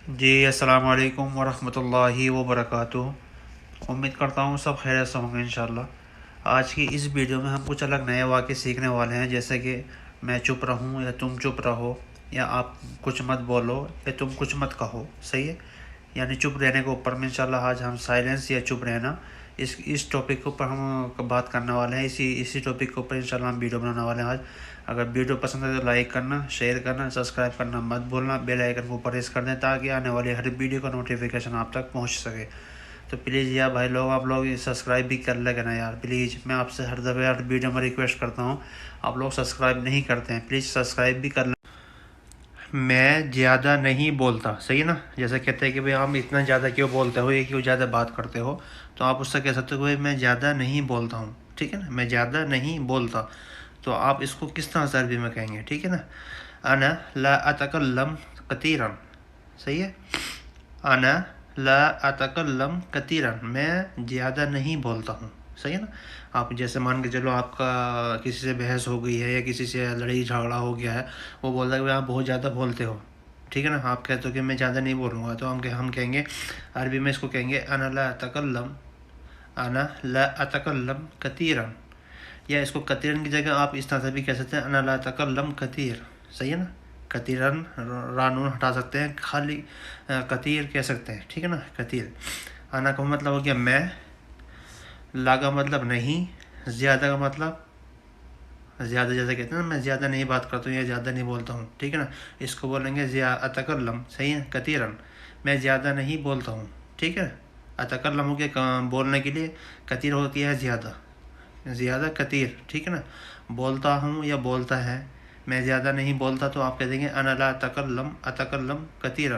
جی السلام علیکم ورحمۃ اللہ وبرکاتہ۔ امید کرتا ہوں سب خیریت سے ہوں گے انشاءاللہ۔ آج کی اس ویڈیو میں ہم کچھ الگ نئے واقعے سیکھنے والے ہیں، جیسے کہ میں چپ رہوں یا تم چپ رہو، یا آپ کچھ مت بولو یا تم کچھ مت کہو، صحیح ہے؟ یعنی چپ رہنے کے اوپر میں انشاءاللہ آج ہم سائلنس یا چپ رہنا اس ٹاپک کے اوپر ہم بات کرنے والے ہیں۔ اسی ٹاپک کے اوپر انشاءاللہ ہم ویڈیو بنانے والے ہیں آج۔ اگر ویڈیو پسند ہے تو لائک کرنا، شیئر کرنا، سبسکرائب کرنا مت بھولنا، بیل آئیکن کو پریس کر دیں تاکہ آنے والی ہر ویڈیو کا نوٹیفیکیشن آپ تک پہنچ سکے۔ تو پلیز یار بھائی لوگ، آپ لوگ سبسکرائب بھی کر لیں نا یار، پلیز میں آپ سے ہر دفعہ ہر ویڈیو میں ریکویسٹ کرتا ہوں، آپ لوگ سبسکرائب نہیں کرتے ہیں، پلیز سبسکرائب بھی کر لیں۔ میں زیادہ نہیں بولتا، صحیح نا؟ جیسے کہتے ہیں کہ بھئی ہم اتنا زیادہ کیوں بولتے ہو، یہ کیوں زیادہ بات کرتے ہو، تو آپ اس سے کہہ سکتے ہو کہ میں زیادہ نہیں بولتا ہوں، ٹھیک ہے نا؟ میں زیادہ نہیں بولتا، تو آپ اس کو کس طرح سے عربی میں کہیں گے، ٹھیک ہے نا؟ انا لا اتکلم کثیرا، صحیح ہے؟ انا لا اتکلم کثیرا، میں زیادہ نہیں بولتا ہوں، صحیح ہے نا؟ آپ جیسے مان کے چلو آپ کا کسی سے بحث ہو گئی ہے یا کسی سے لڑائی جھگڑا ہو گیا ہے، وہ بولتا ہے کہ آپ بہت زیادہ بولتے ہو، ٹھیک ہے نا؟ آپ کہتے ہو کہ میں زیادہ نہیں بولوں گا، تو ہم کہیں گے عربی میں اس کو کہیں گے انا لا اتکلم کثیرا، یا اس کو کثیرن کی جگہ آپ اس طرح سے بھی کہہ سکتے ہیں انا لا اتکلم کثیر، صحیح ہے نا؟ کثیرن رانون ہٹا سکتے ہیں، خالی کثیر کہہ سکتے ہیں، ٹھیک ہے نا؟ کثیر۔ انا کا مطلب ہو گیا میں، لا کا مطلب نہیں، زیادہ کا مطلب زیادہ، جیسے کہتے ہیں نا میں زیادہ نہیں بات کرتا ہوں یا زیادہ نہیں بولتا ہوں، ٹھیک ہے نا؟ اس کو بولیں گے اتکلم، صحیح ہے؟ کثیرن، میں زیادہ نہیں بولتا ہوں، ٹھیک ہے؟ اتکلم ہو گیا بولنے کے لیے، کثیر ہوتی ہے زیادہ، زیادہ کثیر، ٹھیک ہے نا؟ بولتا ہوں یا بولتا ہے، میں زیادہ نہیں بولتا، تو آپ کہہ دیں گے انا لا اتکلم کثیرا۔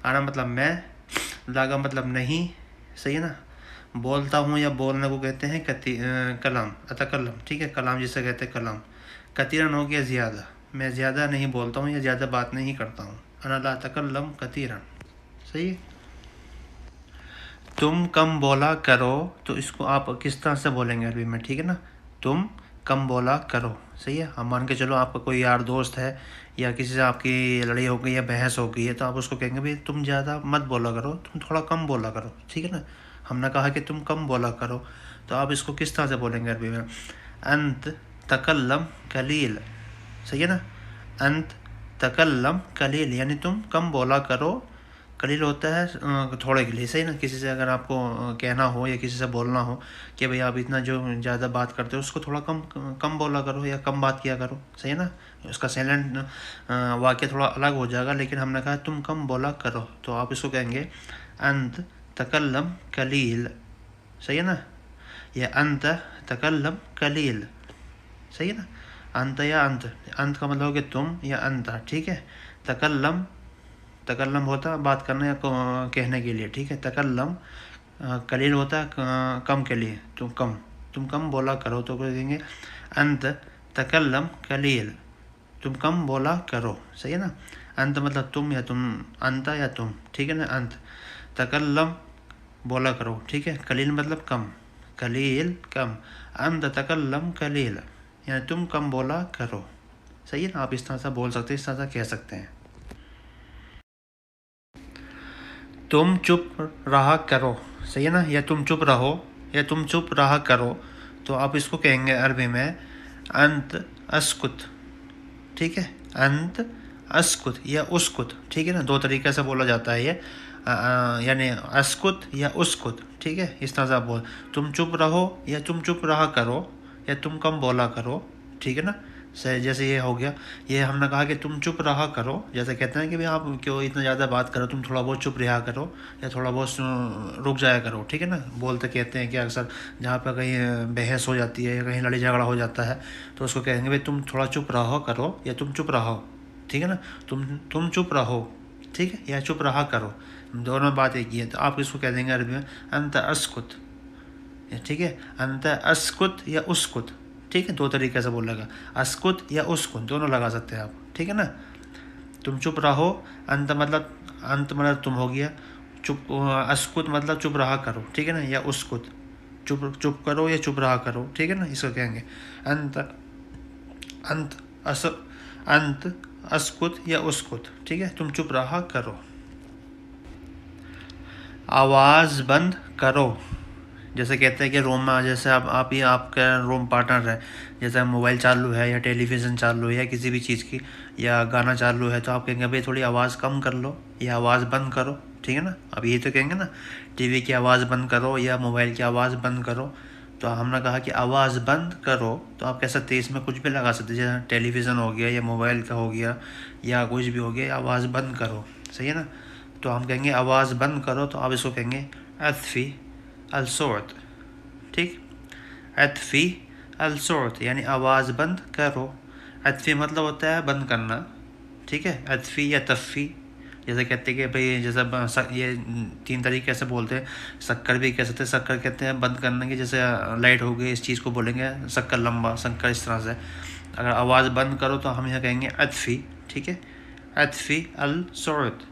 انا مطلب میں، لا کا مطلب نہیں، صحیح ہے نا؟ بولتا ہوں یا بولنے کو کہتے ہیں کلام، اتکلم، ٹھیک ہے؟ کلام جسے کہتے ہیں کلام۔ کثیرن ہو گیا زیادہ، میں زیادہ نہیں بولتا ہوں یا زیادہ بات نہیں کرتا ہوں، انا لا اتکلم کثیرا، صحیح ہے؟ تم کم بولا کرو، تو اس کو آپ کس طرح سے بولیں گے عربی میں، ٹھیک ہے نا؟ تم کم بولا کرو، صحیح ہے؟ ہم مان کے چلو آپ کا کوئی یار دوست ہے یا کسی سے آپ کی لڑائی ہو گئی یا بحث ہو گئی ہے، تو آپ اس کو کہیں گے بھائی تم زیادہ مت بولا کرو، تم تھوڑا کم بولا کرو، ٹھیک ہے نا؟ ہم نے کہا کہ تم کم بولا کرو، تو آپ اس کو کس طرح سے بولیں گے عربی میں؟ انت تکلم قلیل، صحیح ہے نا؟ انت تکلم قلیل، یعنی تم کم بولا کرو، قلیل ہوتا ہے تھوڑے کے لیے، صحیح نا؟ کسی سے اگر آپ کو کہنا ہو یا کسی سے بولنا ہو کہ بھئی آپ اتنا جو زیادہ بات کرتے ہو اس کو تھوڑا کم بولا کرو یا کم بات کیا کرو، صحیح ہے نا؟ اس کا سائلنٹ واقعہ تھوڑا الگ ہو جائے گا، لیکن ہم نے کہا تم کم بولا کرو، تو آپ اس کو کہیں گے انت تکلم قلیل، صحیح ہے نا؟ یا انت تکلم قلیل، صحیح ہے نا؟ انت یا انت کا مطلب ہو کہ تم یا انت، ٹھیک ہے؟ تکلم ہوتا ہے بات کرنے یا کہنے کے لیے، ٹھیک ہے؟ تکلم قلیل ہوتا ہے کم کے لیے، تم کم بولا کرو، تو کہیں گے انت تکلم قلیل، تم کم بولا کرو، صحیح ہے نا؟ انت مطلب تم یا تم، انت یا تم، ٹھیک ہے نا؟ انت تکلم بولا کرو، ٹھیک ہے؟ قلیل مطلب کم، قلیل کم، انت تکلم قلیل، یعنی تم کم بولا کرو، صحیح ہے نا؟ آپ اس طرح سے بول سکتے ہیں، اس طرح سے کہہ سکتے ہیں۔ تم چپ رہا کرو، صحیح ہے نا؟ یا تم چپ رہو یا تم چپ رہا کرو، تو آپ اس کو کہیں گے عربی میں انت اسکت، ٹھیک ہے؟ انت اسکت یا اسکت، ٹھیک ہے نا؟ دو طریقے سے بولا جاتا ہے یہ، یعنی اسکت یا اسکت، ٹھیک ہے؟ اس طرح سے آپ تم چپ رہو یا تم چپ رہا کرو یا تم کم بولا کرو، ٹھیک ہے نا؟ جیسے یہ ہو گیا، یہ ہم نے کہا کہ تم چپ رہا کرو، جیسے کہتے ہیں کہ بھئی آپ کیوں اتنا زیادہ بات کرو، تم تھوڑا بہت چپ رہا کرو یا تھوڑا بہت رک جایا کرو، ٹھیک ہے نا؟ بولتے کہتے ہیں کہ اکثر جہاں پہ کہیں بحث ہو جاتی ہے یا کہیں لڑائی جھگڑا ہو جاتا ہے، تو اس کو کہیں گے بھئی تم تھوڑا چپ رہو کرو یا تم چپ رہو، ٹھیک ہے نا؟ تم چپ رہو، ٹھیک ہے؟ یا چپ رہا کرو، دونوں بات ایک ہی ہے، تو آپ اس کو کہہ دیں گے عربی میں انت اسکت، ٹھیک ہے؟ انت اسکت یا اسکت، ٹھیک ہے؟ دو طریقے سے بولے گا، اسکت یا اسکت دونوں لگا سکتے ہیں آپ، ٹھیک ہے نا؟ تم چپ رہو، انت مطلب تم ہو گیا، چپ، اسکت مطلب چپ رہا کرو، ٹھیک ہے نا؟ یا اسکت، چپ کرو یا چپ رہا کرو، ٹھیک ہے نا؟ اس کو کہیں گے انت انت اس انت اسکت یا اسکت، ٹھیک ہے؟ تم چپ رہا کرو۔ آواز بند کرو. جیسے کہتے ہیں کہ روم میں جیسے آپ ہی آپ کا روم پارٹنر ہے, جیسے موبائل چالو ہے یا ٹیلی ویژن چالو ہے یا کسی بھی چیز کی یا گانا چالو ہے, تو آپ کہیں گے بھائی تھوڑی آواز کم کر لو یا آواز بند کرو, ٹھیک ہے نا. اب یہی تو کہیں گے نا, ٹی وی کی آواز بند کرو یا موبائل کی آواز بند کرو. تو ہم نے کہا کہ آواز بند کرو, تو آپ کہہ سکتے ہیں اس میں کچھ بھی لگا سکتے, جیسے ٹیلی ویژن ہو گیا یا موبائل کا ہو گیا یا کچھ بھی ہو گیا, آواز بند کرو, صحیح ہے نا. تو ہم کہیں گے آواز بند کرو, تو آپ اس کو کہیں گے اطفی الصوت, ٹھیک. اطفی الصوت یعنی آواز بند کرو. اطفی مطلب ہوتا ہے بند کرنا, ٹھیک ہے. اطفی یا تفی, جیسے کہتے ہیں کہ بھئی جیسے یہ 3 طریقے سے بولتے ہیں. شکر بھی کہہ سکتے ہیں, شکر کہتے ہیں بند کرنے کی, جیسے لائٹ ہو گئی اس چیز کو بولیں گے شکر لمبا, شکر اس طرح سے. اگر آواز بند کرو تو ہم یہاں کہیں گے اطفی, ٹھیک ہے. اطفی الصوت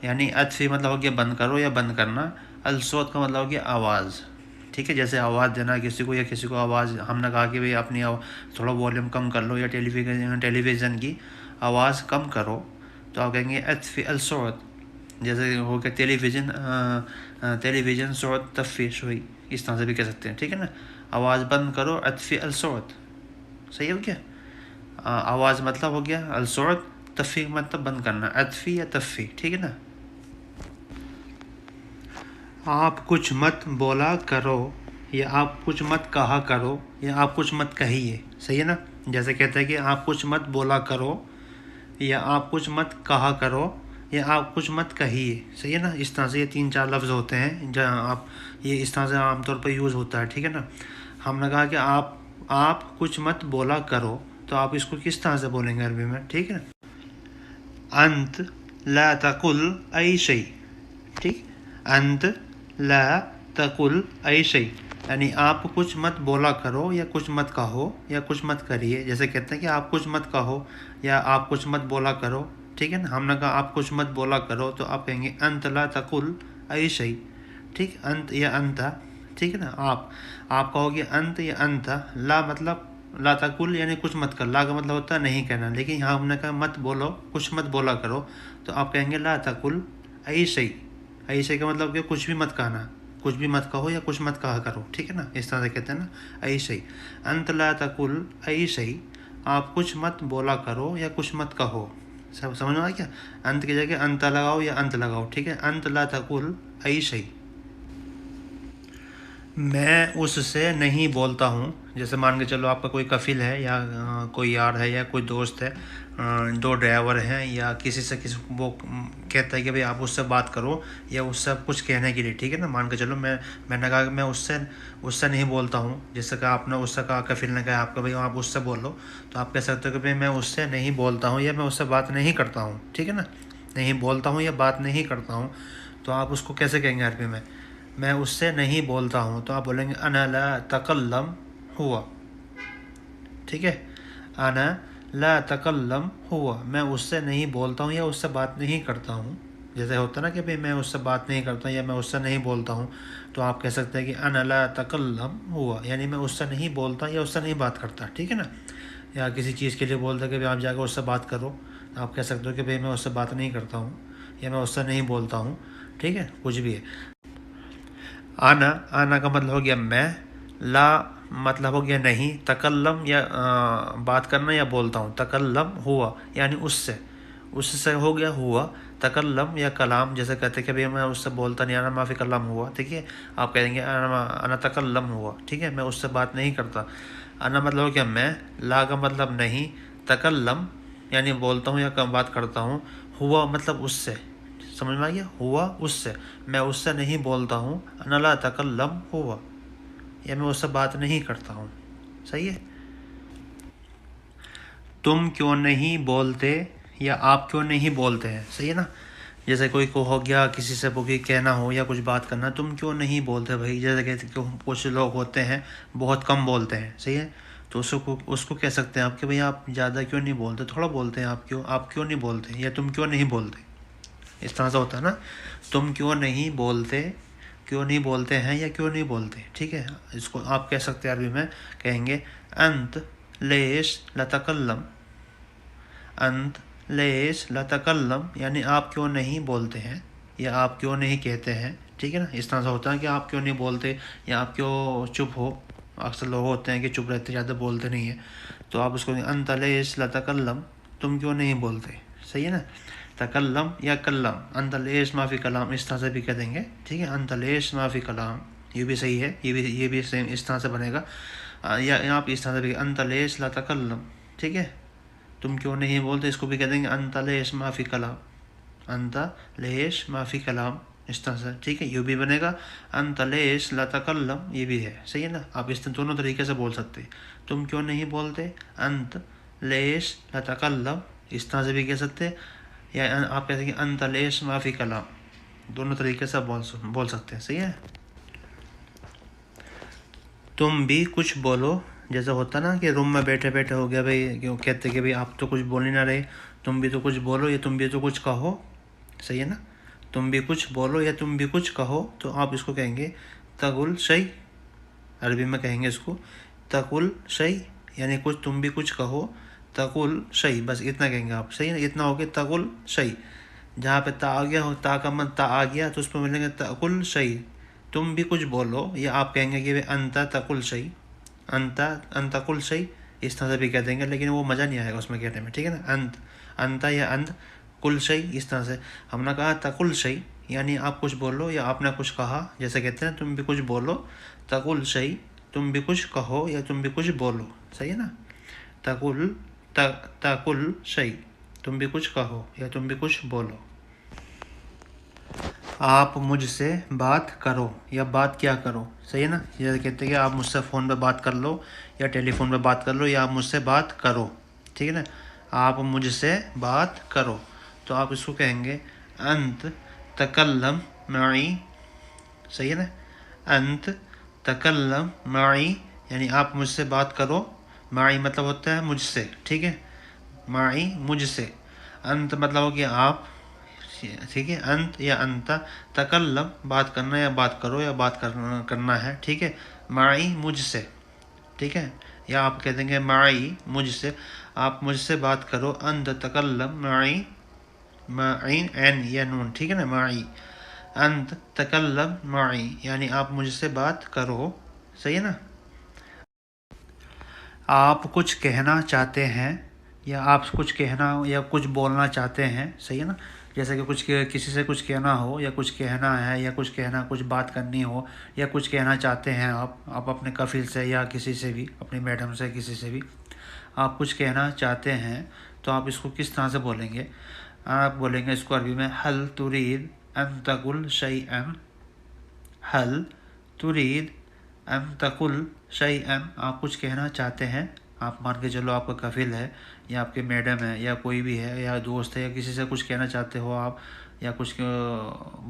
یعنی اطفی مطلب ہو گیا بند کرو یا بند کرنا, الصوت کا مطلب ہو گیا آواز, ٹھیک ہے. جیسے آواز دینا کسی کو یا کسی کو آواز, ہم نے کہا کہ بھئی اپنی تھوڑا والیوم کم کر لو یا ٹیلی ویژن کی آواز کم کرو, تو آپ کہیں گے اطفی الصوت. جیسے ہو گیا ٹیلی ویژن صوت طفی شوئی, اس طرح سے بھی کہہ سکتے ہیں, ٹھیک ہے نا. آواز بند کرو اطفی الصوت, صحیح ہو گیا. آواز مطلب ہو گیا الصوت, تفی مطلب بند کرنا, اطفی یا تفی, ٹھیک ہے نا. آپ کچھ مت بولا کرو یا آپ کچھ مت کہا کرو یا آپ کچھ مت کہیے, صحیح ہے نا. جیسے کہتے ہیں کہ آپ کچھ مت بولا کرو یا آپ کچھ مت کہا کرو یا آپ کچھ مت کہیے, صحیح ہے نا. اس طرح سے یہ 3-4 لفظ ہوتے ہیں جہاں آپ یہ اس طرح سے عام طور پر یوز ہوتا ہے, ٹھیک ہے نا. ہم نے کہا کہ آپ کچھ مت بولا کرو, تو آپ اس کو کس طرح سے بولیں گے عربی میں, ٹھیک ہے نا. انت لا تقل ای شیء, ٹھیک. انت لا تقل ای شیء یعنی آپ کچھ مت بولا کرو یا کچھ مت کہو یا کچھ مت کریے. جیسے کہتے ہیں کہ آپ کچھ مت کہو یا آپ کچھ مت بولا کرو, ٹھیک ہے نا. ہم نے کہا آپ کچھ مت بولا کرو, تو آپ کہیں گے انت لا تقل ای شیء, ٹھیک. انت یا انتا, ٹھیک ہے نا. آپ کہو گے انت یا انتا. لا مطلب لا تقل یعنی کچھ مت کر, لا کا مطلب ہوتا ہے نہیں کہنا, لیکن یہاں ہم نے کہا مت بولو, کچھ مت بولا کرو, تو آپ کہیں گے لا تقل ای شیء. ای شیء کا مطلب کہ کچھ بھی مت کہنا, کچھ بھی مت کہو یا کچھ مت کہا کرو, ٹھیک ہے نا. اس طرح سے کہتے ہیں نا ای شیء. انت لا تقل ای شیء, آپ کچھ مت بولا کرو یا کچھ مت کہو. سمجھ میں آ گیا. انت کی جگہ انت لگاؤ یا انت لگاؤ, ٹھیک ہے. انت لا تقل ای شیء. میں اس سے نہیں بولتا ہوں. جیسے مان کے چلو آپ کا کوئی کفیل ہے یا کوئی یار ہے یا کوئی دوست ہے, 2 ڈرائیور ہیں یا کسی سے وہ کہتا ہے کہ بھئی آپ اس سے بات کرو یا اس سے کچھ کہنے کے لیے, ٹھیک ہے نا. مان کے چلو میں نے کہا کہ میں اس سے نہیں بولتا ہوں. جیسے کہ آپ نے اس سے کہا, کفیل نے کہا آپ کو بھئی آپ اس سے بولو, تو آپ کہہ سکتے ہو کہ بھئی میں اس سے نہیں بولتا ہوں یا میں اس سے بات نہیں کرتا ہوں, ٹھیک ہے نا. نہیں بولتا ہوں یا بات نہیں کرتا ہوں, تو آپ اس کو کیسے کہیں گے عربی میں اس سے نہیں بولتا ہوں, تو آپ بولیں گے انا لا اتکلم ہوا, ٹھیک ہے. انا لا اتکلم ہوا, میں اس سے نہیں بولتا ہوں یا اس سے بات نہیں کرتا ہوں. جیسے ہوتا ہے نا کہ بھئی میں اس سے بات نہیں کرتا یا میں اس سے نہیں بولتا ہوں, تو آپ کہہ سکتے ہیں کہ انا لا اتکلم ہوا یعنی میں اس سے نہیں بولتا یا اس سے نہیں بات کرتا, ٹھیک ہے نا. یا کسی چیز کے لیے بولتا کہ آپ جا کے اس سے بات کرو, تو آپ کہہ سکتے ہو کہ بھئی میں اس سے بات نہیں کرتا ہوں یا میں اس سے نہیں بولتا ہوں, ٹھیک ہے. کچھ بھی ہے. آنا کا مطلب ہو گیا میں, لا مطلب ہو گیا نہیں, تکلم یا بات کرنا یا بولتا ہوں. تکلم ہوا یعنی اس سے ہو گیا ہوا. تکلم یا کلام, جیسے کہتے ہیں کہ بھئی میں اس سے بولتا نہیں, انا ما فی کلام ہوا, ٹھیک ہے. آپ کہیں گے انا تکلم ہوا, ٹھیک ہے, میں اس سے بات نہیں کرتا. انا مطلب ہو گیا میں, لا کا مطلب نہیں, تکلم یعنی بولتا ہوں یا بات کرتا ہوں, ہوا مطلب اس سے. سمجھ میں آ گیا. ہوا اس سے, میں اس سے نہیں بولتا ہوں. انا لا اتکلم ہوا یا میں اس سے بات نہیں کرتا ہوں, صحیح ہے. تم کیوں نہیں بولتے یا آپ کیوں نہیں بولتے ہیں, صحیح ہے نا. جیسے کوئی کو ہو گیا کسی سے کوئی کہنا ہو یا کچھ بات کرنا, تم کیوں نہیں بولتے بھائی. جیسے کہتے کہ کچھ لوگ ہوتے ہیں بہت کم بولتے ہیں, صحیح ہے, تو اس کو کہہ سکتے ہیں آپ کہ بھئی آپ زیادہ کیوں نہیں بولتے, تھوڑا بولتے ہیں, آپ کیوں نہیں بولتے یا تم کیوں نہیں بولتے. اس طرح سے ہوتا ہے نا, تم کیوں نہیں بولتے ہیں یا کیوں نہیں بولتے, ٹھیک ہے. اس کو آپ کہہ سکتے ہیں عربی میں, کہیں گے انت لیش لا تکلم. انت لیش لا تکلم یعنی آپ کیوں نہیں بولتے ہیں, یا آپ کیوں نہیں کہتے ہیں، ٹھیک ہے نا. اس طرح سے ہوتا ہے کہ آپ کیوں نہیں بولتے یا آپ کیوں چپ ہو. اکثر لوگ ہوتے ہیں کہ چپ رہتے، زیادہ بولتے نہیں ہیں. تو آپ اس کو انت لیش لا تکلم، تم کیوں نہیں بولتے. صحیح ہے نا. تکلم یا کلم، انت لیش ما فی کلام، اس طرح سے بھی کہہ دیں گے. ٹھیک ہے، انت لیش ما فی کلام، یہ بھی صحیح ہے، یہ بھی سیم اس طرح سے بنے گا. یا آپ اس طرح سے بھی انت لیش لا تکلم، ٹھیک ہے، تم کیوں نہیں بولتے. اس کو بھی کہہ دیں گے انت لیش ما فی کلام، انت لیش ما فی کلام، اس طرح سے. ٹھیک ہے، یہ بھی بنے گا انت لیش لا تکلم، یہ بھی ہے. صحیح ہے نا. آپ اس دونوں طریقے سے بول سکتے. تم کیوں نہیں بولتے، انت لیش لا تکلم، اس طرح سے بھی کہہ سکتے. یا آپ کہتے ہیں کہ انت لیش ما فی کلام، دونوں طریقے سے بول سکتے ہیں. صحیح ہے. تم بھی کچھ بولو، جیسا ہوتا نا کہ روم میں بیٹھے بیٹھے ہو گیا بھائی، کیوں کہتے کہ بھائی آپ تو کچھ بول ہی نہ رہے، تم بھی تو کچھ بولو یا تم بھی تو کچھ کہو. صحیح ہے نا. تم بھی کچھ بولو یا تم بھی کچھ کہو. تو آپ اس کو کہیں گے تقل شیء، عربی میں کہیں گے اس کو تقل شیء، یعنی کچھ تم بھی کچھ کہو. تقل شیء، بس اتنا کہیں گے آپ. صحیح ہے نا. اتنا ہو گیا تقل شیء. جہاں پہ تا آ گیا ہو، تا کا مد تا آ گیا تو اس پہ ملیں گے تقل شیء، تم بھی کچھ بولو. یا آپ کہیں گے کہ انت تقل شیء، انت تقل شیء، اس طرح سے بھی کہہ دیں گے، لیکن وہ مزہ نہیں آئے گا اس میں کہنے میں. ٹھیک ہے نا. انت یا انت کل شیء، اس طرح سے. ہم نے کہا تقل شیء، یعنی آپ کچھ بولو یا آپ نے کچھ کہا، جیسے کہتے ہیں تم بھی کچھ بولو. تقل شیء، تم بھی کچھ کہو یا تم بھی کچھ بولو. صحیح ہے نا. تقل شیء، تم بھی کچھ کہو یا تم بھی کچھ بولو. آپ مجھ سے بات کرو یا بات کیا کرو. صحیح ہے نا. یہ کہتے ہیں کہ آپ مجھ سے فون پہ بات کر لو یا ٹیلی فون پہ بات کر لو یا آپ مجھ سے بات کرو. ٹھیک ہے نا. آپ مجھ سے بات کرو. تو آپ اس کو کہیں گے انت تکلم معی. صحیح ہے نا. انت تکلم معی، یعنی آپ مجھ سے بات کرو. معی مطلب ہوتا ہے مجھ سے. ٹھیک ہے. معی مجھ سے. انت مطلب ہو کہ آپ. ٹھیک ہے. انت یا انتا، تکلم بات کرنا یا بات کرو یا بات کرنا ہے. ٹھیک ہے. معی مجھ سے. ٹھیک ہے. یا آپ کہہ دیں گے معی مجھ سے، آپ مجھ سے بات کرو. انت تکلم معی، معین عین یا نون. ٹھیک ہے نا. معی، انت تکلم معی، یعنی آپ مجھ سے بات کرو. صحیح ہے نا. آپ کچھ کہنا چاہتے ہیں یا آپ کچھ کہنا یا کچھ بولنا چاہتے ہیں. صحیح ہے نا. جیسے کہ کچھ کسی سے کچھ کہنا ہو یا کچھ کہنا ہے یا کچھ بات کرنی ہو یا کچھ کہنا چاہتے ہیں آپ اپنے کفیل سے یا کسی سے بھی، اپنی میڈم سے، کسی سے بھی آپ کچھ کہنا چاہتے ہیں. تو آپ اس کو کس طرح سے بولیں گے. آپ بولیں گے اس کو عربی میں هل تريد ان تقل شيئا. هل تريد ان تقل شيئا، آپ کچھ کہنا چاہتے ہیں. آپ مان کے چلو آپ کا کفیل ہے یا آپ کے میڈم ہے یا کوئی بھی ہے یا دوست ہے یا کسی سے کچھ کہنا چاہتے ہو آپ، یا کچھ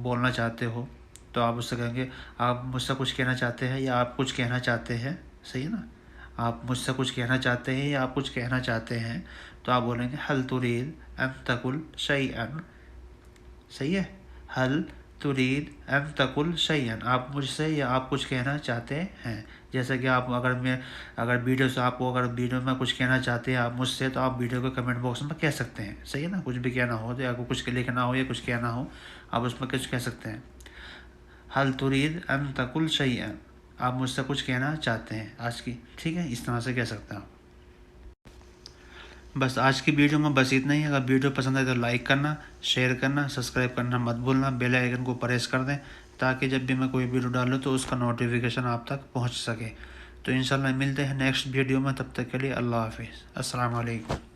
بولنا چاہتے ہو. تو آپ اس سے کہیں گے آپ مجھ سے کچھ کہنا چاہتے ہیں یا آپ کچھ کہنا چاہتے ہیں. صحیح ہے نا. آپ مجھ سے کچھ کہنا چاہتے ہیں یا آپ کچھ کہنا چاہتے ہیں. تو آپ بولیں گے هل تريد ان تقل شيئا. صحیح ہے. هل تريد ان تقل شيئا، آپ مجھ سے یا آپ کچھ کہنا چاہتے ہیں. جیسے کہ آپ اگر ویڈیو سے آپ کو اگر ویڈیو میں کچھ کہنا چاہتے ہیں آپ مجھ سے، تو آپ ویڈیو کے کمنٹ باکس میں کہہ سکتے ہیں. صحیح ہے نا. کچھ بھی کہنا ہو تو یا کو کچھ لکھنا ہو یا کچھ کہنا ہو، آپ اس میں کچھ کہہ سکتے ہیں. هل تريد ان تقل شيئا، آپ مجھ سے کچھ کہنا چاہتے ہیں آج کی. ٹھیک ہے. اس طرح سے کہہ سکتے ہیں آپ. بس آج کی ویڈیو میں بس اتنا ہی. اگر ویڈیو پسند آئے تو لائک کرنا، شیئر کرنا، سبسکرائب کرنا مت بھولنا. بیل آئیکن کو پریس کر دیں تاکہ جب بھی میں کوئی ویڈیو ڈالوں تو اس کا نوٹیفیکیشن آپ تک پہنچ سکے. تو انشاءاللہ ملتے ہیں نیکسٹ ویڈیو میں. تب تک کے لیے اللہ حافظ. السلام علیکم.